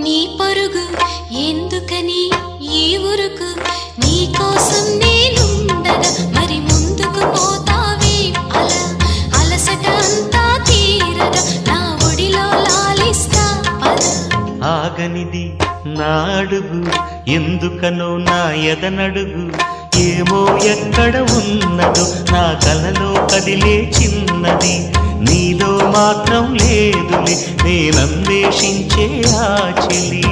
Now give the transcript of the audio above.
నీ పరుగు ఎందుకని ఈ ఉరుకు నీ కోసం నేనుండగా మరి ముందుకు పోతావే అలా అలసట అంతా తీరగా నా ఒడిలో లాలిస్తా పద ఆగనిది నా అడుగు ఎందుకనో నా ఎదనడుగు ఏమో ఎక్కడ ఉన్నదో నా కలలో కదిలే చిన్నది నీలో మాత్రం లేదులే నేనన్వేషించే ఆ చెలి